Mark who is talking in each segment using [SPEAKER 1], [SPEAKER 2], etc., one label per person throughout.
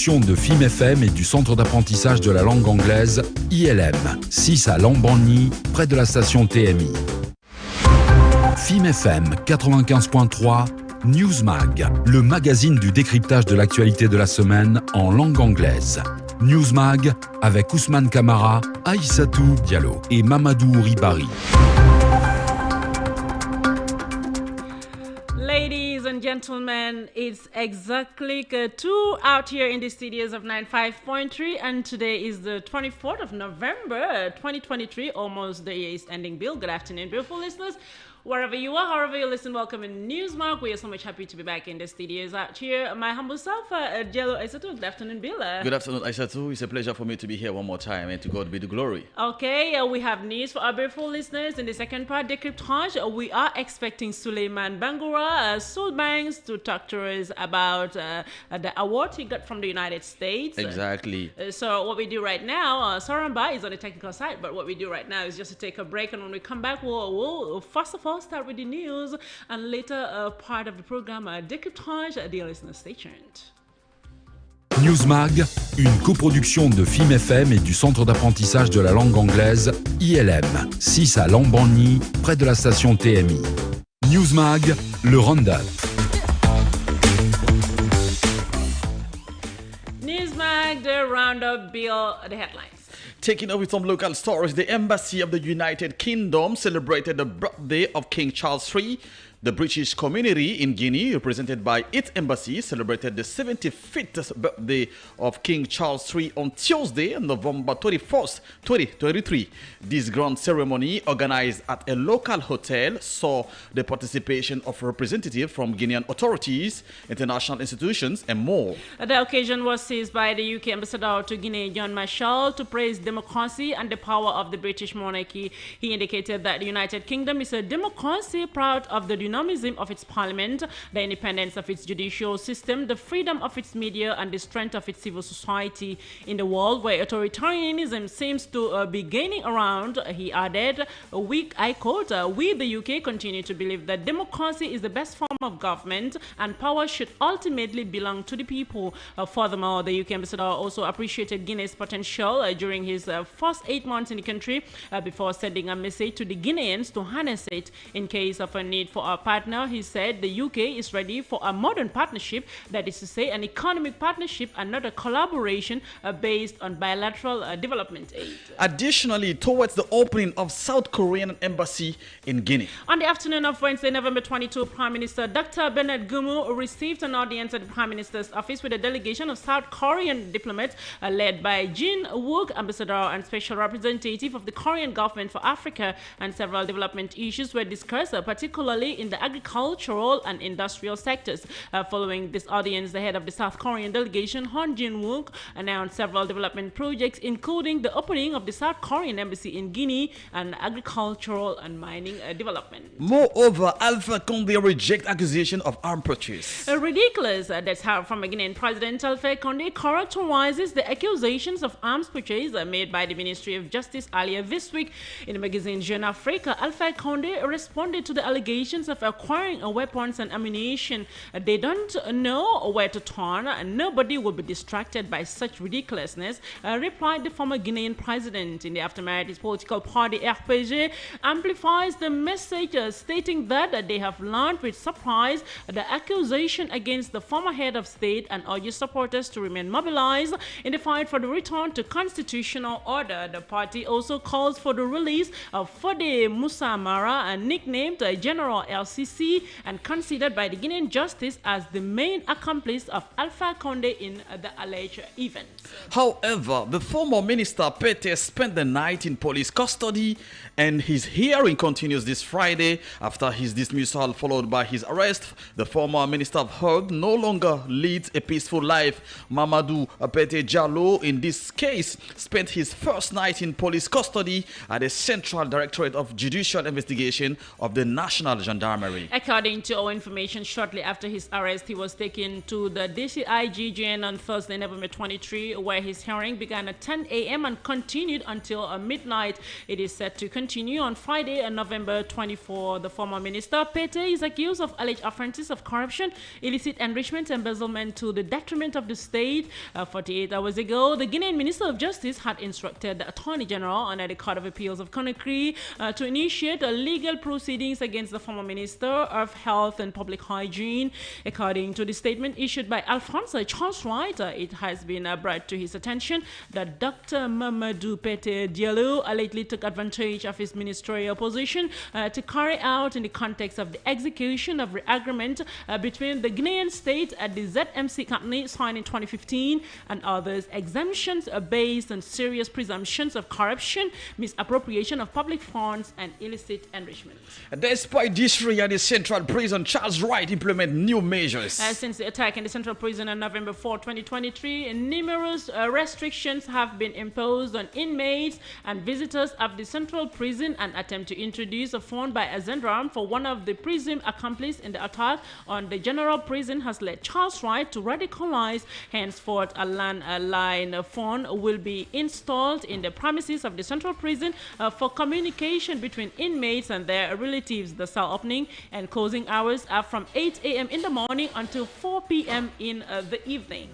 [SPEAKER 1] coproduction de FIM FM et du Centre d'apprentissage de la langue anglaise ILM, 6 à Lambogny, près de la station TMI. FIM FM 95.3, Newsmag, le magazine du décryptage de l'actualité de la semaine en langue anglaise. Newsmag avec Ousmane Kamara, Aïssatou Diallo et Mamadou Ribari.
[SPEAKER 2] Ladies and gentlemen, it's exactly 2 out here in the studios of 95.3, and today is the 24th of November 2023. Almost the year is ending. Bill, good afternoon, beautiful listeners. Wherever you are, however you listen, welcome in Newsmark. We are so much happy to be back in the studios out here. My humble self, Jello Aissatou. Good afternoon, Bill.
[SPEAKER 3] Good afternoon, Aissatou. It's a pleasure for me to be here one more time, and to God be the glory.
[SPEAKER 2] Okay, we have news for our beautiful listeners. In the second part, Decryptage, we are expecting Suleiman Bangura, Soul Banks, to talk to us about the award he got from the United States.
[SPEAKER 3] Exactly.
[SPEAKER 2] So what we do right now, Saramba is on the technical side, but what we do right now is just to take a break, and when we come back, we'll first of all start with the news, and later part of the program, Décryptage. Dear listeners, stay tuned.
[SPEAKER 1] Newsmag, une coproduction de FIM FM et du Centre d'apprentissage de la langue anglaise ILM, 6 à Lambogny, près de la station TMI. Newsmag, le round-up.
[SPEAKER 2] Newsmag, the roundup, Bill, the headlines.
[SPEAKER 3] Taking over with some local stories, the Embassy of the United Kingdom celebrated the birthday of King Charles III. The British community in Guinea, represented by its embassy, celebrated the 75th birthday of King Charles III on Tuesday, November 21st, 2023. This grand ceremony, organized at a local hotel, saw the participation of representatives from Guinean authorities, international institutions, and more.
[SPEAKER 2] The occasion was seized by the UK ambassador to Guinea, John Marshall, to praise democracy and the power of the British monarchy. He indicated that the United Kingdom is a democracy proud of the dynamism of its parliament, the independence of its judicial system, the freedom of its media, and the strength of its civil society. In the world where authoritarianism seems to be gaining ground, he added, I quote, we the UK continue to believe that democracy is the best form of government and power should ultimately belong to the people. Furthermore, the UK ambassador also appreciated Guinea's potential during his first 8 months in the country before sending a message to the Guineans to harness it in case of a need for a partner. He said the UK is ready for a modern partnership, that is to say an economic partnership and not a collaboration based on bilateral development aid.
[SPEAKER 3] Additionally, towards the opening of South Korean embassy in Guinea.
[SPEAKER 2] On the afternoon of Wednesday, November 22, Prime Minister Dr. Bernard Gumu received an audience at the Prime Minister's office with a delegation of South Korean diplomats led by Jin Wook, ambassador and special representative of the Korean government for Africa, and several development issues were discussed, particularly in the agricultural and industrial sectors. Following this audience, the head of the South Korean delegation, Hon Jin-wook, announced several development projects, including the opening of the South Korean embassy in Guinea and agricultural and mining development.
[SPEAKER 3] Moreover, Alpha Condé rejects accusation of arms purchase.
[SPEAKER 2] Ridiculous, that's how from Guinean President Alpha Condé characterizes the accusations of arms purchase made by the Ministry of Justice earlier this week. In the magazine Jeune Afrique, Alpha Condé responded to the allegations of acquiring weapons and ammunition. They don't know where to turn. Nobody will be distracted by such ridiculousness, replied the former Guinean president. In the aftermath, his political party RPG amplifies the message, stating that they have learned with surprise the accusation against the former head of state and urges supporters to remain mobilized in the fight for the return to constitutional order. The party also calls for the release of Fode Moussa Mara, nicknamed General LCC, and considered by the Guinean justice as the main accomplice of Alpha Condé in the alleged events.
[SPEAKER 3] However, the former minister Pete spent the night in police custody, and his hearing continues this Friday after his dismissal followed by his arrest. The former minister of health no longer leads a peaceful life. Mamadou Pete Diallo, in this case, spent his first night in police custody at the Central Directorate of Judicial Investigation of the National Gendarmerie.
[SPEAKER 2] According to our information, shortly after his arrest, he was taken to the DCIGGN on Thursday, November 23, where his hearing began at 10 a.m. and continued until midnight. It is set to continue on Friday, November 24. The former minister, Pete, is accused of alleged offenses of corruption, illicit enrichment, embezzlement to the detriment of the state. 48 hours ago, the Guinean Minister of Justice had instructed the Attorney General and the Court of Appeals of Conakry to initiate legal proceedings against the former Minister of Health and Public Hygiene. According to the statement issued by Alphonse Charles Wright, it has been brought to his attention that Dr. Mamadou Pete Diallo allegedly took advantage of his ministerial position to carry out, in the context of the execution of the agreement between the Guinean state and the ZMC company signed in 2015 and others, exemptions based on serious presumptions of corruption, misappropriation of public funds, and illicit enrichment.
[SPEAKER 3] Despite this, at the Central Prison, Charles Wright implement new measures.
[SPEAKER 2] Since the attack in the Central Prison on November 4, 2023, numerous restrictions have been imposed on inmates and visitors of the Central Prison. An attempt to introduce a phone by a gendarme for one of the presumed accomplices in the attack on the General Prison has led Charles Wright to radicalize. Henceforth, a landline phone will be installed in the premises of the Central Prison for communication between inmates and their relatives. The cell opening and closing hours are from 8 a.m. in the morning until 4 p.m. in the evening.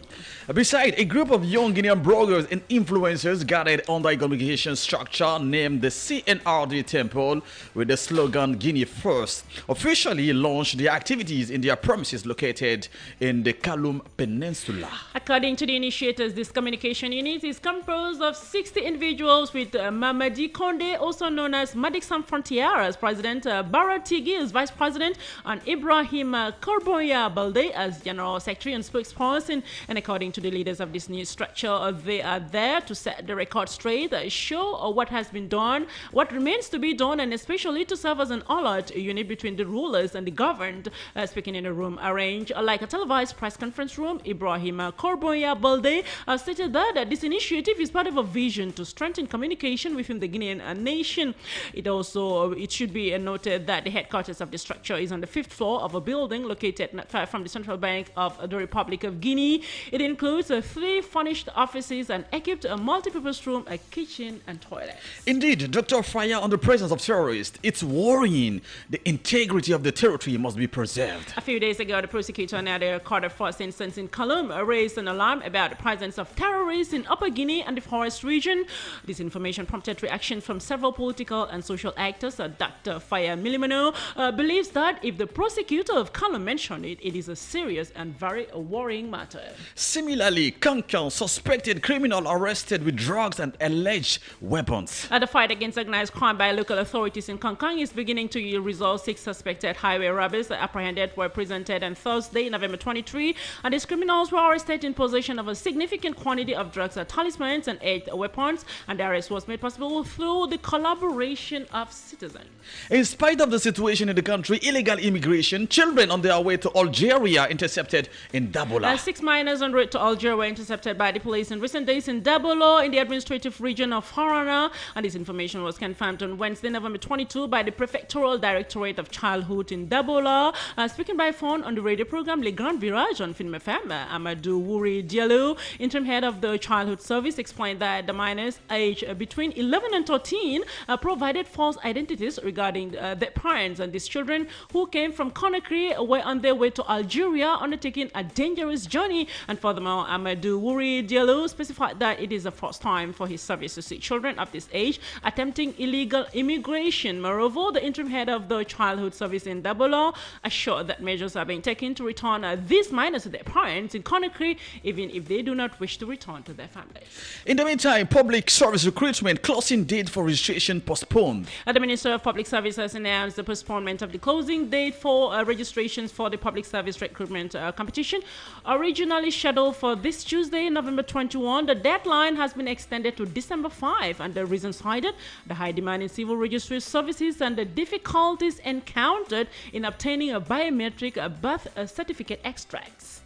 [SPEAKER 3] Besides, a group of young Guinean bloggers and influencers gathered under a communication structure named the CNRD Temple with the slogan Guinea First, officially launched the activities in their premises located in the Kaloum Peninsula.
[SPEAKER 2] According to the initiators, this communication unit is composed of 60 individuals with Mamadi Konde, also known as Madik Sans Frontières, as president, Bara Tigui as vice president, and Ibrahim Korboya Balde as general secretary and spokesperson. And according to the leaders of this new structure, they are there to set the record straight, show what has been done, what remains to be done, and especially to serve as an alert unit between the rulers and the governed. Speaking in a room arranged like a televised press conference room, Ibrahim Korboya Balde stated that this initiative is part of a vision to strengthen communication within the Guinean nation. It should be noted that the headquarters of the structure is on the 5th floor of a building located not far from the Central Bank of the Republic of Guinea. It includes 3 furnished offices and equipped a multi-purpose room, a kitchen, and toilet.
[SPEAKER 3] Indeed, Dr. Fire on the presence of terrorists. It's worrying. The integrity of the territory must be preserved.
[SPEAKER 2] A few days ago, the prosecutor near the court of first instance in Kaloum raised an alarm about the presence of terrorists in Upper Guinea and the Forest region. This information prompted reaction from several political and social actors. Dr. Fire Milimano believes that if the prosecutor of Kaloum mentioned it, it is a serious and very worrying matter.
[SPEAKER 3] Similarly, Kankan, suspected criminal arrested with drugs and alleged weapons.
[SPEAKER 2] The fight against organized crime by local authorities in Kankan is beginning to yield results. 6 suspected highway robbers apprehended were presented on Thursday, November 23, and these criminals were arrested in possession of a significant quantity of drugs, talismans, and 8 weapons, and the arrest was made possible through the collaboration of citizens.
[SPEAKER 3] In spite of the situation in the country, illegal immigration, children on their way to Algeria intercepted in Dabola.
[SPEAKER 2] 6 minors en route to Algeria were intercepted by the police in recent days in Dabolo in the administrative region of Harana, and this information was confirmed on Wednesday, November 22 by the Prefectural Directorate of Childhood in Dabola. Speaking by phone on the radio program Le Grand Virage on FIM FM, Amadou Wuri Diallo, interim head of the Childhood Service, explained that the minors aged between 11 and 13 provided false identities regarding their parents, and these children who came from Conakry were on their way to Algeria undertaking a dangerous journey. And furthermore, Amadou Wuri Diallo specified that it is the first time for his service to see children of this age attempting illegal immigration. Moreover, the interim head of the Childhood Service in Dabolo assured that measures are being taken to return these minors to their parents in Conakry, even if they do not wish to return to their families.
[SPEAKER 3] In the meantime, public service recruitment closing date for registration postponed.
[SPEAKER 2] The Minister of Public Service has announced the postponement of the closing date for registrations for the public service recruitment competition. Originally scheduled for this Tuesday, November 21, the deadline has been extended to December 5, and the reason cited, the high demand in civil registry services and the difficulties encountered in obtaining a biometric birth certificate extracts.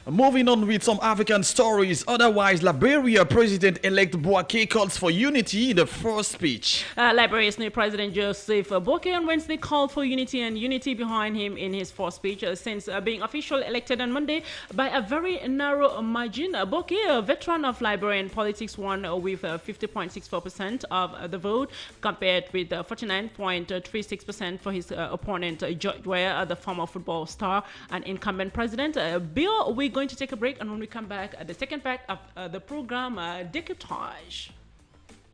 [SPEAKER 3] Moving on with some African stories. Otherwise, Liberia President-elect Boaké calls for unity in the first speech.
[SPEAKER 2] Liberia's new president Joseph Boaké on Wednesday called for unity and unity behind him in his first speech since being officially elected on Monday by a very narrow margin. Boaké, a veteran of Liberian politics, won with 50.64% of the vote compared with 49.36% for his opponent George Weah, the former football star and incumbent president. Bill, we're going to take a break, and when we come back, the second part of the programme, Décryptage.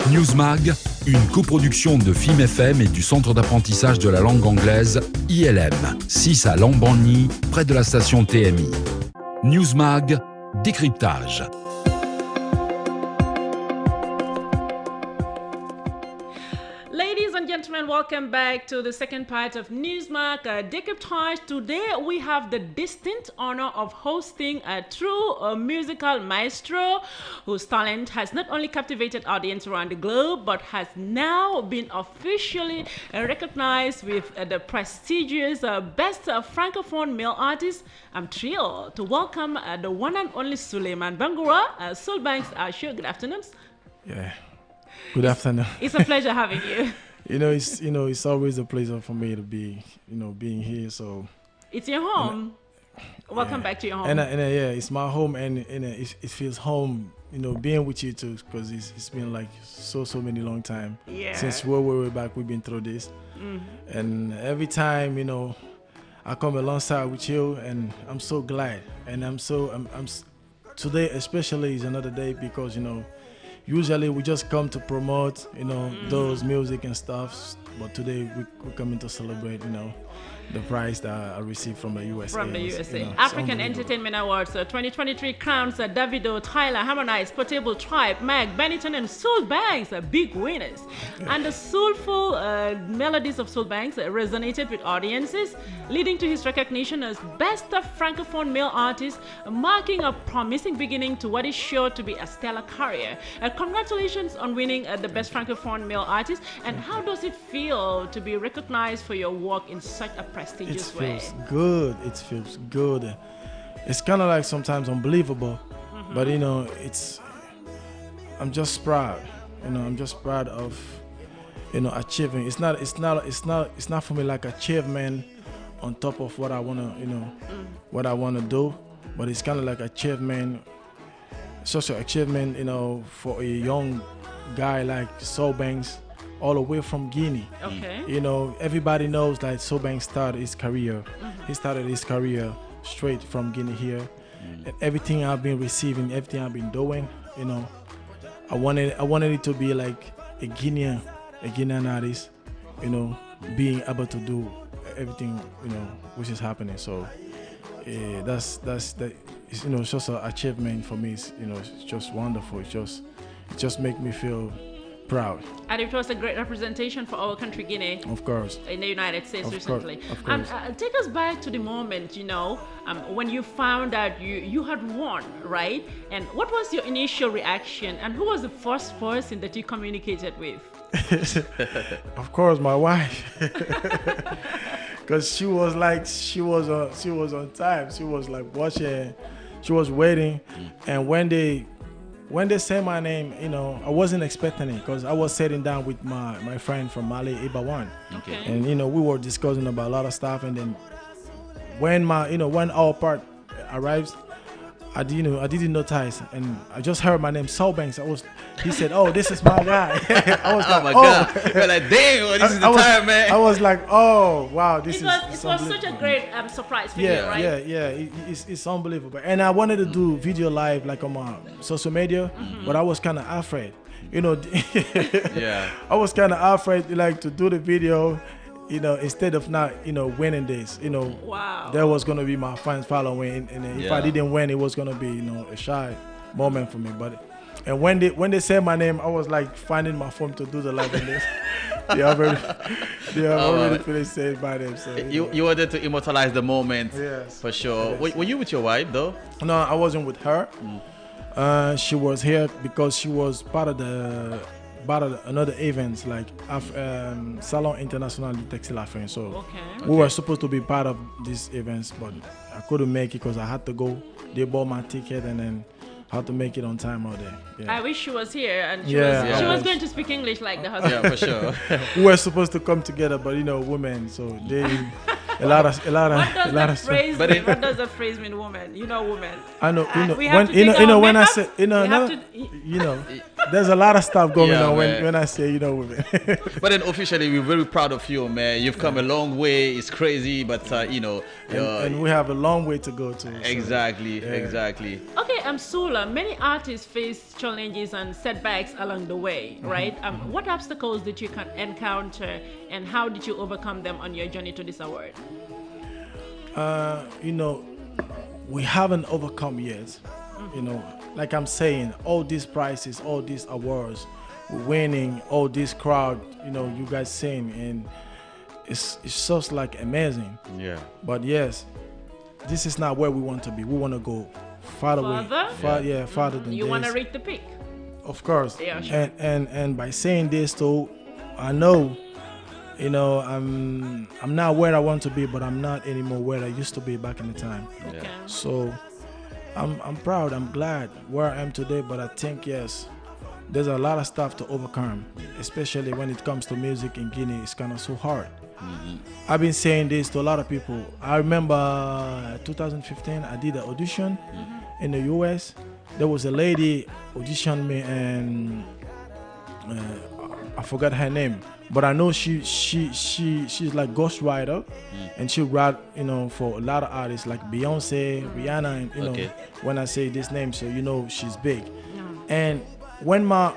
[SPEAKER 1] Newsmag, une coproduction de FIM FM et du Centre d'apprentissage de la langue anglaise, ILM, 6 à Lambogny, près de la station TMI. Newsmag, Décryptage.
[SPEAKER 2] Ladies and gentlemen, welcome back to the second part of Newsmark Décryptage. Today we have the distinct honor of hosting a true musical maestro whose talent has not only captivated audience around the globe but has now been officially recognized with the prestigious Best Francophone Male Artist. I'm thrilled to welcome the one and only Suleiman Bangura. Soul Banks, sure, good afternoon.
[SPEAKER 4] Yeah. Good afternoon.
[SPEAKER 2] It's a pleasure having you.
[SPEAKER 4] It's always a pleasure for me to be, being here. So
[SPEAKER 2] it's your home. Welcome back to your home.
[SPEAKER 4] And yeah, it's my home, and it feels home. Being with you too, because it's been like so many long time.
[SPEAKER 2] Yeah.
[SPEAKER 4] Since we were back, we've been through this, and every time I come alongside with you, and I'm so glad, and I'm today especially is another day because usually we just come to promote, those music and stuff. But today we're coming to celebrate, the prize that I received from the USA.
[SPEAKER 2] From the USA. African Entertainment Awards 2023 crowns Davido, Tyler, Harmonize, Portable Tribe, Mag, Benetton, and Soul Banks are big winners. Yeah. And the soulful melodies of Soul Banks resonated with audiences, leading to his recognition as Best Francophone Male Artist, marking a promising beginning to what is sure to be a stellar career. Congratulations on winning the Best Francophone Male Artist. And how does it feel to be recognized for your work in such a prestigious way?
[SPEAKER 4] It feels good. It's kind of like sometimes unbelievable, but I'm just proud. I'm just proud of achieving. It's not for me like achievement on top of what I wanna what I wanna do, but it's kind of like achievement, social achievement, for a young guy like Soul Banks, all the way from Guinea.
[SPEAKER 2] Okay.
[SPEAKER 4] Everybody knows that Soul Banks started his career. He started his career straight from Guinea here. And everything I've been receiving, everything I've been doing, I wanted it to be like a Guinean artist, being able to do everything, which is happening. So that's it's just an achievement for me. It's just wonderful. It just makes me feel proud.
[SPEAKER 2] And it was a great representation for our country, Guinea.
[SPEAKER 4] Of course.
[SPEAKER 2] In the United States recently.
[SPEAKER 4] Of course.
[SPEAKER 2] And take us back to the moment, when you found out you had won, right? And what was your initial reaction? And who was the first person that you communicated with?
[SPEAKER 4] Of course, my wife. Because she was on time. She was like watching. She was waiting. And when they say my name, I wasn't expecting it because I was sitting down with my friend from Mali, Ibawan.
[SPEAKER 2] Okay.
[SPEAKER 4] And we were discussing about a lot of stuff, and then when when our part arrives, I didn't notice, and I just heard my name, Soul Banks. He said, "Oh, this is my guy." I was like,
[SPEAKER 3] "Oh my God!" You're like, "Damn, this is the time, man."
[SPEAKER 4] I was like, "Oh, wow, this is."
[SPEAKER 2] It was such a great surprise for you, right?
[SPEAKER 4] Yeah. It's unbelievable, and I wanted to do video live like on my social media, but I was kind of afraid,
[SPEAKER 3] Yeah.
[SPEAKER 4] I was kind of afraid, like, to do the video. Instead of not, winning this,
[SPEAKER 2] Wow.
[SPEAKER 4] That was gonna be my fans following, and if I didn't win, it was gonna be, a shy moment for me. And when they said my name, I was like finding my phone to do the live, and they already finished saying my name. So
[SPEAKER 3] you wanted to immortalize the moment,
[SPEAKER 4] yes,
[SPEAKER 3] for sure.
[SPEAKER 4] Yes.
[SPEAKER 3] Were you with your wife though?
[SPEAKER 4] No, I wasn't with her. She was here because she was part of the part of another events like Salon International du Textile Africain. So
[SPEAKER 2] Okay.
[SPEAKER 4] we were supposed to be part of these events, but I couldn't make it because I had to go. They bought my ticket and then how to make it on time out there. Yeah.
[SPEAKER 2] I wish she was here and
[SPEAKER 4] Yeah,
[SPEAKER 2] she
[SPEAKER 4] I
[SPEAKER 2] was
[SPEAKER 4] wish.
[SPEAKER 2] going to speak English like the husband.
[SPEAKER 3] Yeah, for sure.
[SPEAKER 4] We were supposed to come together, but you know, women, so they a lot of stuff.
[SPEAKER 3] But
[SPEAKER 2] What does the phrase mean, woman? You know, woman.
[SPEAKER 4] I know, you know,
[SPEAKER 2] we have
[SPEAKER 4] when
[SPEAKER 2] to
[SPEAKER 4] you know,
[SPEAKER 2] take
[SPEAKER 4] you know
[SPEAKER 2] our
[SPEAKER 4] when I
[SPEAKER 2] makeup,
[SPEAKER 4] say, you know,
[SPEAKER 2] we have
[SPEAKER 4] no,
[SPEAKER 2] to-
[SPEAKER 4] you know, there's a lot of stuff going
[SPEAKER 3] Yeah,
[SPEAKER 4] on
[SPEAKER 3] man.
[SPEAKER 4] when I say, you know, women.
[SPEAKER 3] But then officially, we're very proud of you, man. You've come a long way. It's crazy, but you know.
[SPEAKER 4] and we have a long way to go to. So.
[SPEAKER 3] Exactly, exactly.
[SPEAKER 2] Okay, Sula, many artists face challenges and setbacks along the way, right? What obstacles did you encounter and how did you overcome them on your journey to this award?
[SPEAKER 4] You know, we haven't overcome yet. You know, like I'm saying, all these prizes, all these awards, we're winning, all this crowd, you know, you guys sing, and it's just like amazing.
[SPEAKER 3] Yeah.
[SPEAKER 4] But yes, this is not where we want to be. We want to go farther away.
[SPEAKER 2] Further?
[SPEAKER 4] Farther than
[SPEAKER 2] You
[SPEAKER 4] this.
[SPEAKER 2] want to reach the peak?
[SPEAKER 4] Of course.
[SPEAKER 2] Yeah, sure.
[SPEAKER 4] And by saying this though, I know, you know, I'm not where I want to be, but I'm not anymore where I used to be back in the time.
[SPEAKER 2] Okay.
[SPEAKER 4] So I'm proud, I'm glad where I am today, but I think yes, there's a lot of stuff to overcome, especially when it comes to music in Guinea. It's kind of so hard. I've been saying this to a lot of people. I remember 2015, I did an audition in the US. There was a lady auditioned me, and I forgot her name, but I know she's like ghostwriter, and she write, you know, for a lot of artists like Beyonce, Rihanna, and you know, when I say this name, so you know she's big. And when my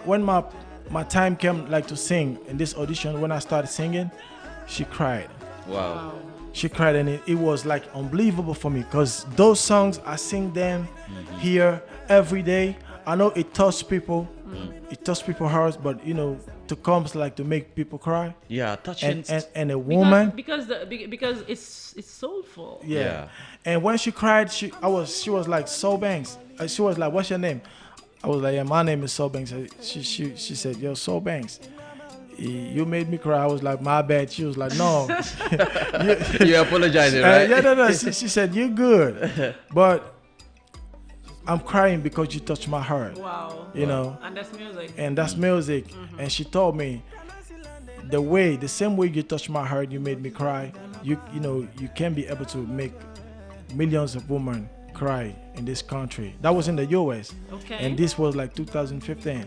[SPEAKER 4] time came like to sing in this audition, when I started singing, she cried.
[SPEAKER 3] Wow.
[SPEAKER 4] She cried, and it was like unbelievable for me because those songs I sing them here every day. I know it touched people, it touched people's hearts, but you know, to come like to make people cry.
[SPEAKER 3] Yeah, touching.
[SPEAKER 4] And a woman.
[SPEAKER 2] Because it's soulful.
[SPEAKER 4] Yeah. And when she cried, she was like, Soul Banks. She was like, what's your name? I was like, yeah, my name is Soul Banks. She said, yo, Soul Banks, you made me cry. I was like, my bad. She was like, no.
[SPEAKER 3] You're apologizing, right?
[SPEAKER 4] Yeah, no. She said, you're good. But I'm crying because you touched my heart.
[SPEAKER 2] Wow.
[SPEAKER 4] You know.
[SPEAKER 2] And that's music.
[SPEAKER 4] And that's music. And she told me, the same way you touched my heart, you made me cry. You know, you can be able to make millions of women cry in this country. That was in the US.
[SPEAKER 2] Okay.
[SPEAKER 4] And this was like 2015.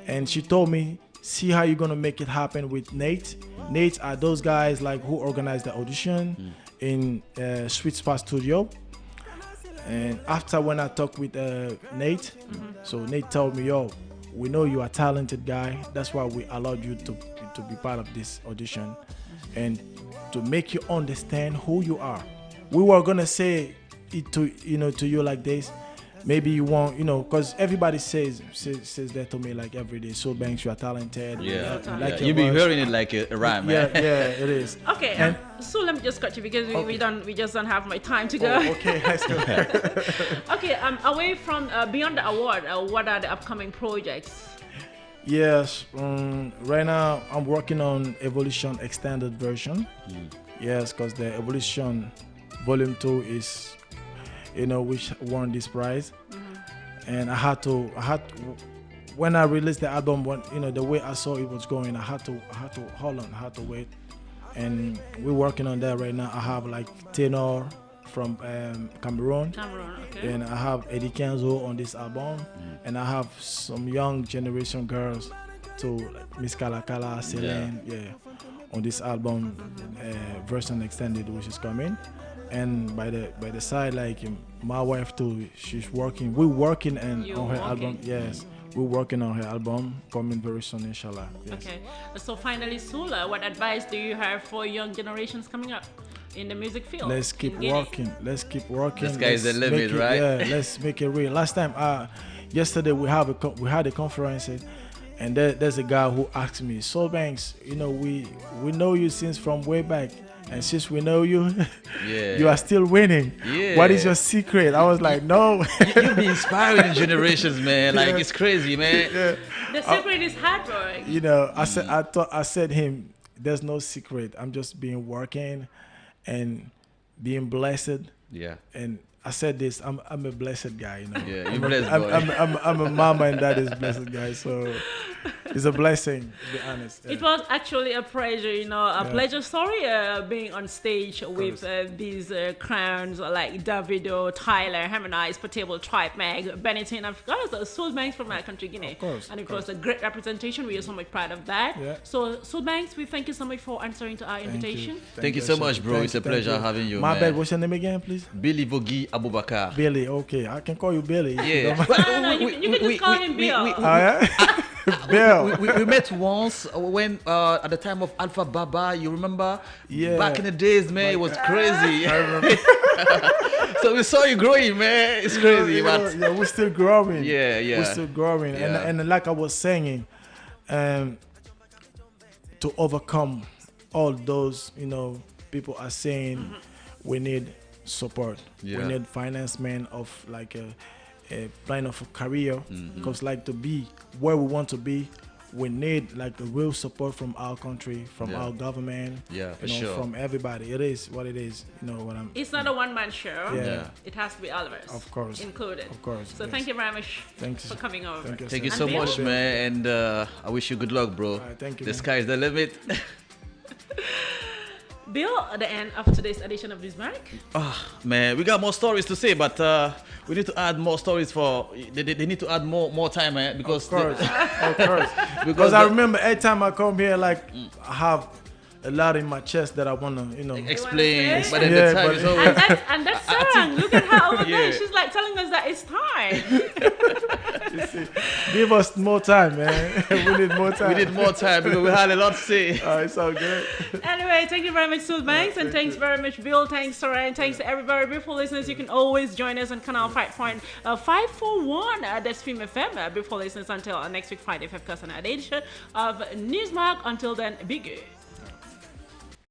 [SPEAKER 4] And she told me, see how you're gonna make it happen with Nate. Nate are those guys like who organized the audition in Sweet Spot Studio. And after when I talked with Nate, so Nate told me, yo, we know you are a talented guy. That's why we allowed you to be part of this audition and to make you understand who you are. We were gonna say it to you like this. Maybe you want, because everybody says that to me like every day. So Banks, you are talented.
[SPEAKER 3] Yeah,
[SPEAKER 4] like
[SPEAKER 3] you be hearing it like a rhyme,
[SPEAKER 4] yeah,
[SPEAKER 3] man.
[SPEAKER 4] yeah, it is.
[SPEAKER 2] Okay, so let me just cut you because we just don't have my time to go.
[SPEAKER 4] Oh, okay, let's go.
[SPEAKER 2] Okay, away from beyond the award, what are the upcoming projects?
[SPEAKER 4] Yes, right now I'm working on Evolution Extended version. Yes, because the Evolution Volume 2 is, which won this prize. And I had to, when I released the album, the way I saw it was going, I had to hold on, I had to wait. And we're working on that right now. I have like Tenor from Cameroon.
[SPEAKER 2] Okay.
[SPEAKER 4] And I have Eddie Kenzo on this album. And I have some young generation girls too, like Miss Kalakala, Celine, on this album, version extended, which is coming. And by the side, like my wife too, she's working. We're working on her album. Yes, we're working on her album, coming very soon, inshallah. Yes.
[SPEAKER 2] Okay. So finally, Sula, what advice do you have for young generations coming up in the music field?
[SPEAKER 4] Let's keep working. Let's keep working.
[SPEAKER 3] The sky's the limit, right?
[SPEAKER 4] Yeah, let's make it real. Last time, yesterday we had a conference. And there's a guy who asked me, Soul Banks, you know, we know you since from way back. And since we know you, you are still winning.
[SPEAKER 3] Yeah.
[SPEAKER 4] What is your secret? I was like, no.
[SPEAKER 3] You be inspiring generations, man. Like, it's crazy, man.
[SPEAKER 2] The secret is hard work.
[SPEAKER 4] You know, I said him, there's no secret. I'm just being working and being blessed.
[SPEAKER 3] Yeah.
[SPEAKER 4] And I said this, I'm a blessed guy, you know.
[SPEAKER 3] Yeah, you're blessed, boy.
[SPEAKER 4] I'm a mama and dad is blessed guy, so it's a blessing, to be honest.
[SPEAKER 2] It was actually a pleasure, you know, a pleasure story being on stage with these crowns like Davido, Tyler, Harmonize, Portable, Tribe Mag, Benetton, of course, Soul Banks from my country, Guinea.
[SPEAKER 4] Of course,
[SPEAKER 2] and of course, a great representation. We are so much proud of that.
[SPEAKER 4] Yeah.
[SPEAKER 2] So, Soul Banks, we thank you so much for answering to our invitation.
[SPEAKER 3] Thank you so much, bro. It's a pleasure having you,
[SPEAKER 4] My
[SPEAKER 3] man.
[SPEAKER 4] bad, what's your name again, please?
[SPEAKER 3] Billy Vogi Abubakar.
[SPEAKER 4] Billy, okay. I can call you Billy. if you
[SPEAKER 3] Yeah.
[SPEAKER 4] don't mind.
[SPEAKER 2] No, you can just call him Bill.
[SPEAKER 4] Oh, yeah? Bill.
[SPEAKER 3] We met once when at the time of Alpha Baba, you remember?
[SPEAKER 4] Yeah.
[SPEAKER 3] Back in the days, man, it was crazy. So we saw you growing, man. It's crazy, but
[SPEAKER 4] Yeah, we're still growing.
[SPEAKER 3] Yeah, yeah.
[SPEAKER 4] We're still growing.
[SPEAKER 3] Yeah.
[SPEAKER 4] And like I was saying, to overcome all those, you know, people are saying we need support.
[SPEAKER 3] Yeah.
[SPEAKER 4] We need financement of like a plan of a career. Because like to be where we want to be, we need like a real support from our country, from our government,
[SPEAKER 3] Yeah, for
[SPEAKER 4] you know,
[SPEAKER 3] sure.
[SPEAKER 4] from everybody. It is what it is. You know what I'm.
[SPEAKER 2] It's not a one-man show.
[SPEAKER 4] Yeah.
[SPEAKER 2] It has to be all of us.
[SPEAKER 4] Of course.
[SPEAKER 2] Included.
[SPEAKER 4] Of course,
[SPEAKER 2] So
[SPEAKER 4] yes.
[SPEAKER 2] thank you very much
[SPEAKER 4] Thanks.
[SPEAKER 2] for coming over.
[SPEAKER 3] thank you
[SPEAKER 4] sir.
[SPEAKER 3] so
[SPEAKER 2] And Bill?
[SPEAKER 3] much, man. And I wish you good luck, bro.
[SPEAKER 4] Thank you,
[SPEAKER 3] The
[SPEAKER 4] man.
[SPEAKER 3] sky is the limit.
[SPEAKER 2] Bill, at the end of today's edition of This Mark.
[SPEAKER 3] Man, we got more stories to say, but we need to add more stories for. They need to add more time, man, because
[SPEAKER 4] Of course, of course.
[SPEAKER 3] because
[SPEAKER 4] Because I remember every time I come here, like I have a lot in my chest that I wanna, you know.
[SPEAKER 3] explain,
[SPEAKER 2] say?
[SPEAKER 3] but then
[SPEAKER 4] Yeah,
[SPEAKER 3] the time
[SPEAKER 4] but-
[SPEAKER 3] is over.
[SPEAKER 2] And that song, look at her over there.
[SPEAKER 3] Yeah.
[SPEAKER 2] She's like telling us that it's time.
[SPEAKER 4] Give us more time, man. We need more time.
[SPEAKER 3] We need more time because we had a lot to say.
[SPEAKER 4] It's all good.
[SPEAKER 2] Anyway, thank you very much, Soul Banks, and thanks very much, Bill. Thanks, Sarah, and thanks to everybody. Beautiful listeners, you can always join us on Canal 541. That's FIM FM. Beautiful listeners, until next week, Friday, 5th, an edition of Newsmark. Until then, be good.